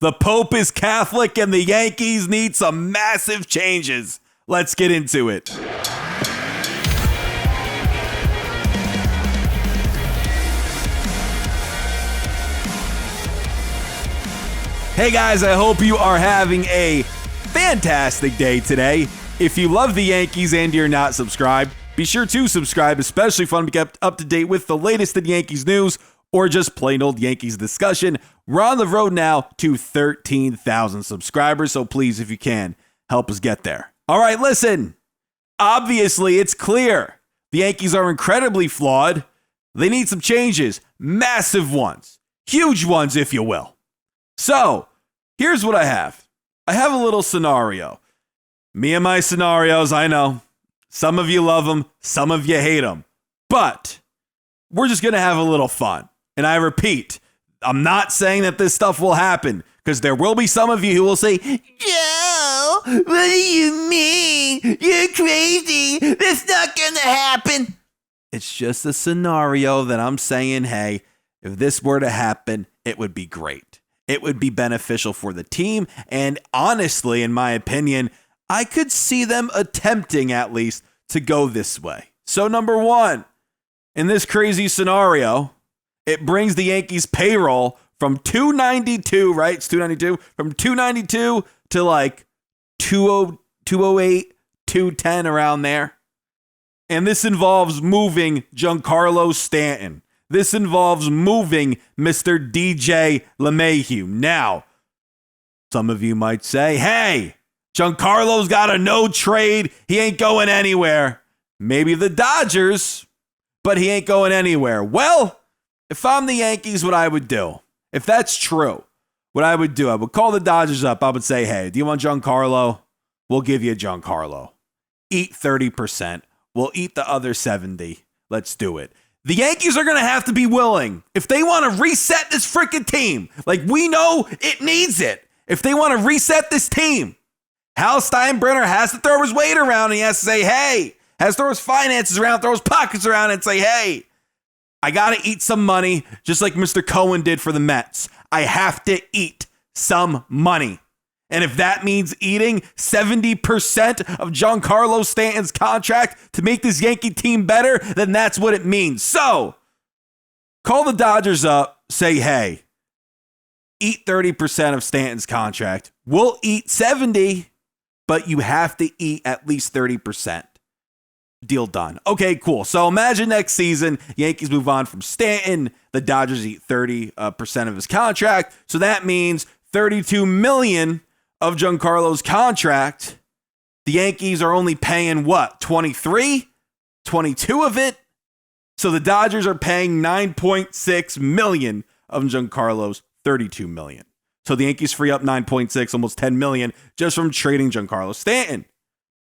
The Pope is Catholic and the Yankees need some massive changes. Let's get into it. Hey guys, I hope you are having a fantastic day today. If you love the Yankees and you're not subscribed, be sure to subscribe, especially if you want to be kept up to date with the latest in Yankees news or just plain old Yankees discussion. We're on the road now to 13,000 subscribers, so please, if you can, help us get there. All right, listen. Obviously, it's clear the Yankees are incredibly flawed. They need some changes, massive ones, huge ones, if you will. So, here's what I have. I have a little scenario. Me and my scenarios, I know. Some of you love them, some of you hate them. But we're just going to have a little fun. And I repeat, I'm not saying that this stuff will happen, because there will be some of you who will say, Joe, what do you mean? You're crazy. That's not going to happen. It's just a scenario that I'm saying, hey, if this were to happen, it would be great. It would be beneficial for the team. And honestly, in my opinion, I could see them attempting at least to go this way. So number one, in this crazy scenario, it brings the Yankees payroll from 292, right? It's 292. From 292 to like 208, 210 around there. And this involves moving Giancarlo Stanton. This involves moving Mr. DJ LeMahieu. Now, some of you might say, hey, Giancarlo's got a no trade. He ain't going anywhere. Maybe the Dodgers, but he ain't going anywhere. Well, if I'm the Yankees, what I would do, if that's true, what I would do, I would call the Dodgers up. I would say, hey, do you want Giancarlo? We'll give you Giancarlo. Eat 30%. We'll eat the other 70. Let's do it. The Yankees are going to have to be willing. If they want to reset this freaking team, like we know it needs it. If they want to reset this team, Hal Steinbrenner has to throw his weight around and he has to say, hey, has to throw his finances around, throw his pockets around and say, hey, I got to eat some money, just like Mr. Cohen did for the Mets. I have to eat some money. And if that means eating 70% of Giancarlo Stanton's contract to make this Yankee team better, then that's what it means. So, call the Dodgers up, say, hey, eat 30% of Stanton's contract. We'll eat 70, but you have to eat at least 30%. Deal done. Okay, cool. So imagine next season, Yankees move on from Stanton. The Dodgers eat 30% of his contract. So that means $32 million of Giancarlo's contract. The Yankees are only paying what? 23? 22 of it? So the Dodgers are paying $9.6 million of Giancarlo's $32 million. So the Yankees free up 9.6, almost $10 million just from trading Giancarlo Stanton.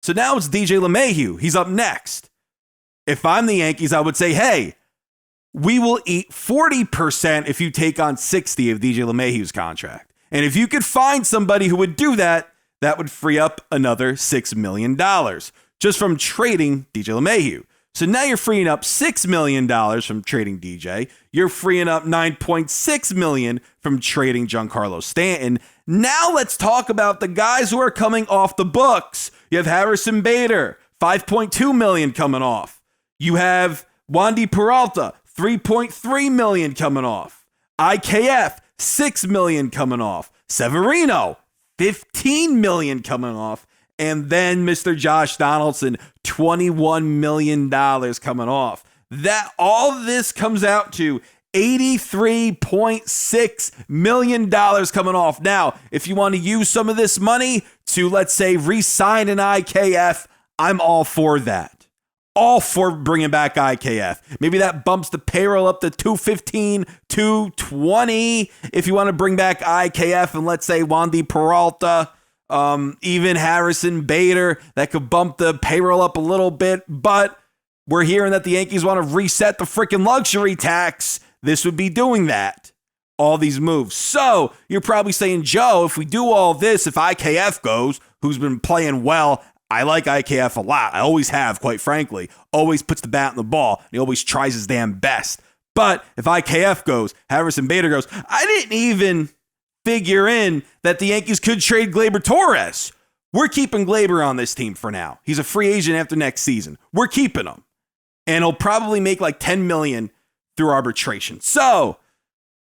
So now it's DJ LeMahieu. He's up next. If I'm the Yankees, I would say, hey, we will eat 40% if you take on 60 of DJ LeMahieu's contract. And if you could find somebody who would do that, that would free up another $6 million just from trading DJ LeMahieu. So now you're freeing up $6 million from trading DJ. You're freeing up $9.6 million from trading Giancarlo Stanton. Now let's talk about the guys who are coming off the books. You have Harrison Bader, $5.2 million coming off. You have Wandy Peralta, $3.3 million coming off. IKF, $6 million coming off. Severino, $15 million coming off. And then Mr. Josh Donaldson, $21 million coming off. That all this comes out to $83.6 million coming off. Now, if you want to use some of this money to, let's say, re-sign an IKF, I'm all for that. All for bringing back IKF. Maybe that bumps the payroll up to 215, 220. If you want to bring back IKF and let's say Wandy Peralta, even Harrison Bader, that could bump the payroll up a little bit. But we're hearing that the Yankees want to reset the freaking luxury tax. This would be doing that. All these moves. So you're probably saying, Joe, if we do all this, if IKF goes, who's been playing well, I like IKF a lot. I always have, quite frankly. Always puts the bat in the ball. And he always tries his damn best. But if IKF goes, Harrison Bader goes, I didn't even figure in that the Yankees could trade Gleyber Torres. We're keeping Gleyber on this team for now. He's a free agent after next season. We're keeping him. And he'll probably make like $10 million through arbitration. So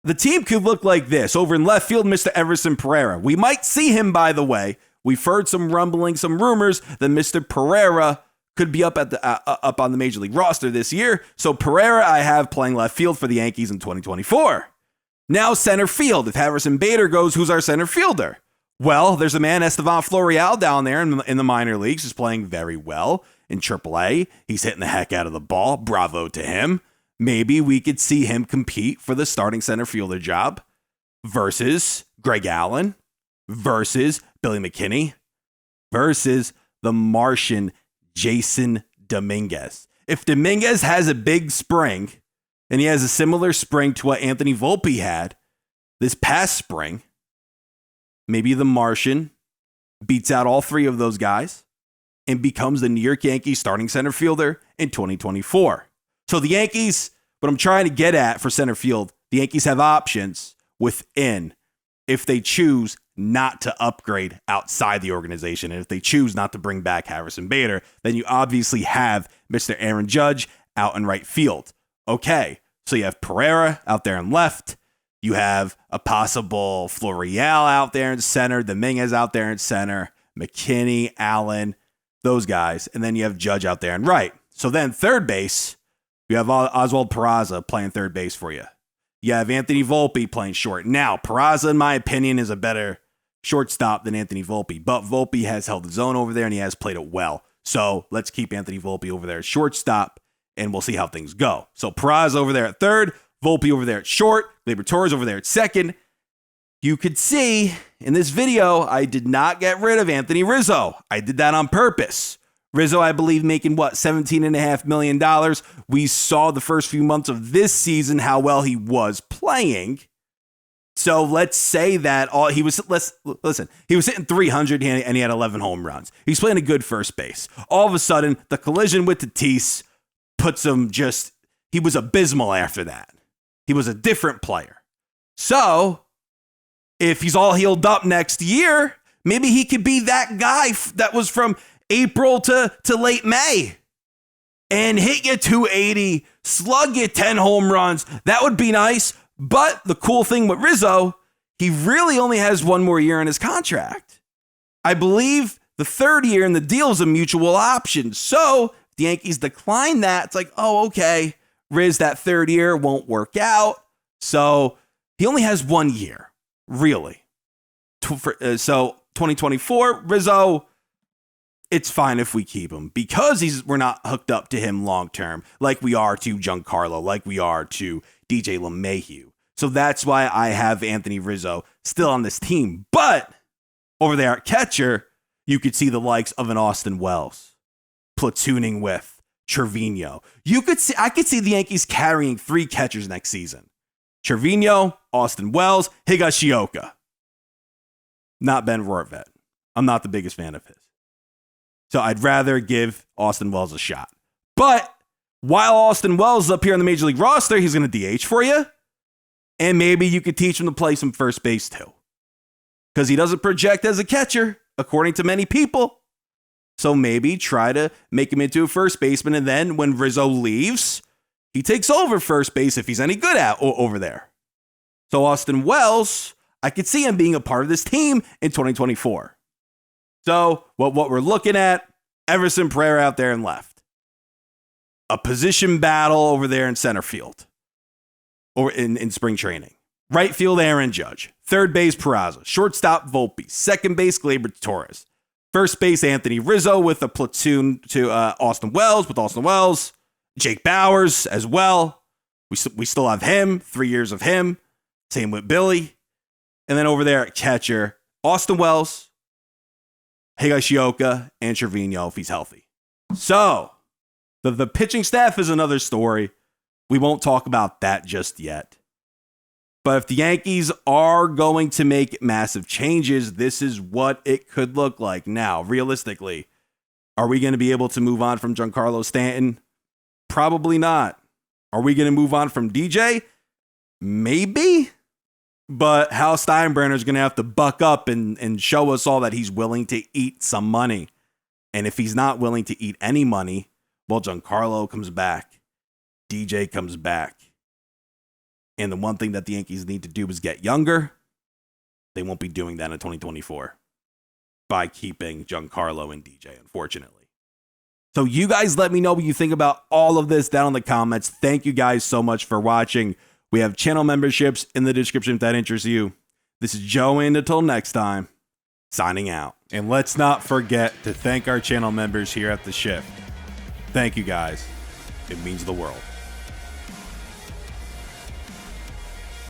the team could look like this. Over in left field, Mr. Everson Pereira. We might see him, by the way. We've heard some rumbling, some rumors that Mr. Pereira could be up on the Major League roster this year. So Pereira, I have playing left field for the Yankees in 2024. Now center field. If Harrison Bader goes, who's our center fielder? Well, there's a man, Estevan Florial, down there in the minor leagues, who's playing very well in AAA. He's hitting the heck out of the ball. Bravo to him. Maybe we could see him compete for the starting center fielder job versus Greg Allen, versus Billy McKinney, versus the Martian Jason Dominguez. If Dominguez has a big spring, and he has a similar spring to what Anthony Volpe had this past spring, maybe the Martian beats out all three of those guys and becomes the New York Yankees starting center fielder in 2024. So the Yankees, what I'm trying to get at for center field, the Yankees have options within if they choose not to upgrade outside the organization. And if they choose not to bring back Harrison Bader, then you obviously have Mr. Aaron Judge out in right field. Okay, so you have Pereira out there in left. You have a possible Florial out there in center, Dominguez out there in center, McKinney, Allen, those guys. And then you have Judge out there in right. So then third base, you have Oswald Peraza playing third base for you. You have Anthony Volpe playing short. Now, Peraza, in my opinion, is a better shortstop than Anthony Volpe. But Volpe has held his own over there, and he has played it well. So let's keep Anthony Volpe over there at shortstop, and we'll see how things go. So Peraza over there at third, Volpe over there at short, Gleyber Torres over there at second. You could see in this video, I did not get rid of Anthony Rizzo. I did that on purpose. Rizzo, I believe, making what, $17.5 million. We saw the first few months of this season how well he was playing. So let's say that he was hitting 300 and he had 11 home runs. He's playing a good first base. All of a sudden, the collision with Tatis puts him he was abysmal after that. He was a different player. So if he's all healed up next year, maybe he could be that guy that was from April to late May and hit you 280, slug you 10 home runs. That would be nice. But the cool thing with Rizzo, he really only has one more year in his contract. I believe the third year in the deal is a mutual option. So if the Yankees decline that, it's like, oh, okay, Riz, that third year won't work out. So he only has 1 year, really. So 2024, Rizzo, it's fine if we keep him because we're not hooked up to him long term like we are to Giancarlo, like we are to DJ LeMahieu. So that's why I have Anthony Rizzo still on this team. But over there at catcher, you could see the likes of an Austin Wells platooning with Trevino. I could see the Yankees carrying 3 catchers next season. Trevino, Austin Wells, Higashioka. Not Ben Rortvedt. I'm not the biggest fan of his. So I'd rather give Austin Wells a shot. But while Austin Wells is up here on the Major League roster, he's going to DH for you. And maybe you could teach him to play some first base too. Because he doesn't project as a catcher, according to many people. So maybe try to make him into a first baseman. And then when Rizzo leaves, he takes over first base if he's any good at over there. So Austin Wells, I could see him being a part of this team in 2024. So what we're looking at, Everson Pereira out there in left. A position battle over there in center field. Or in spring training. Right field, Aaron Judge. Third base, Peraza. Shortstop, Volpe. Second base, Gleyber Torres. First base, Anthony Rizzo with a platoon to Austin Wells with Austin Wells. Jake Bowers as well. We still have him. 3 years of him. Same with Billy. And then over there at catcher, Austin Wells, Higashioka, and Trevino if he's healthy. So, the pitching staff is another story. We won't talk about that just yet. But if the Yankees are going to make massive changes, this is what it could look like. Now, realistically, are we going to be able to move on from Giancarlo Stanton? Probably not. Are we going to move on from DJ? Maybe. But Hal Steinbrenner's going to have to buck up and show us all that he's willing to eat some money. And if he's not willing to eat any money, well, Giancarlo comes back. DJ comes back. And the one thing that the Yankees need to do is get younger. They won't be doing that in 2024 by keeping Giancarlo and DJ, unfortunately. So you guys let me know what you think about all of this down in the comments. Thank you guys so much for watching. We have channel memberships in the description if that interests you. This is Joe, and until next time, signing out. And let's not forget to thank our channel members here at The Shift. Thank you guys. It means the world.